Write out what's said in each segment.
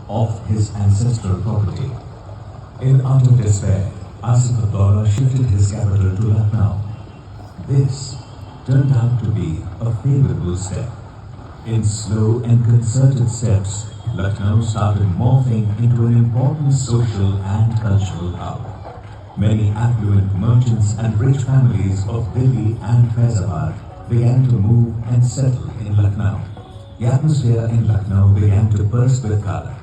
of his ancestral property. In utter despair, Asafuddaula shifted his capital to Lucknow. This turned out to be a favorable step. In slow and concerted steps, Lucknow started morphing into an important social and cultural hub. Many affluent merchants and rich families of Delhi and Faizabad began to move and settle in Lucknow. The atmosphere in Lucknow began to burst with color.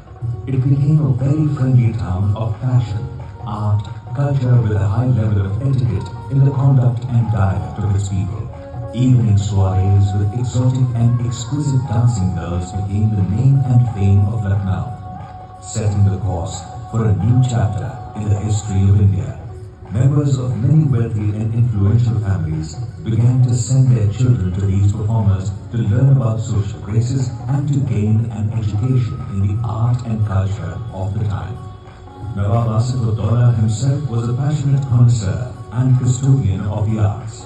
It became a very friendly town of fashion, art, culture with a high level of etiquette in the conduct and dialect of its people. Evening soirees with exotic and exquisite dancing girls became the name and fame of Lucknow, setting the course for a new chapter in the history of India. Members of many wealthy and influential families began to send their children to these performers to learn about social graces and to gain an education in the art and culture of the time. Nawab Asafuddaula himself was a passionate connoisseur and custodian of the arts.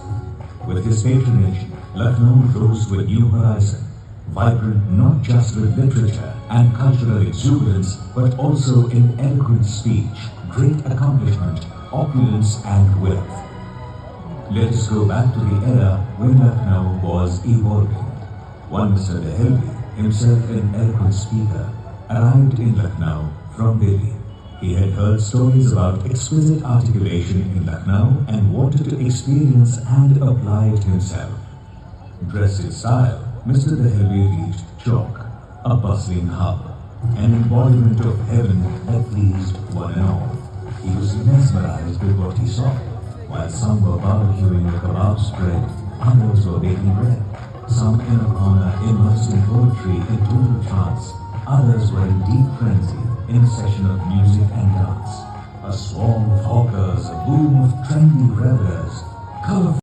With his patronage, Lucknow rose to a new horizon, vibrant not just with literature and cultural exuberance, but also in eloquent speech, great accomplishment, opulence and wealth. Let us go back to the era when Lucknow was evolving. One Mr. Dehelvi, himself an eloquent speaker, arrived in Lucknow from Delhi. He had heard stories about exquisite articulation in Lucknow and wanted to experience and apply it himself. Dressed in style, Mr. Dehelvi reached Chowk, a bustling hub, an embodiment of heaven that pleased one and all. He was mesmerized with what he saw. While some were barbecuing a kebab spread, others were baking bread. Some in a corner immersed in poetry in total trance, others were in deep frenzy in a session of music and dance. A swarm of hawkers, a boom of trendy revelers, colorful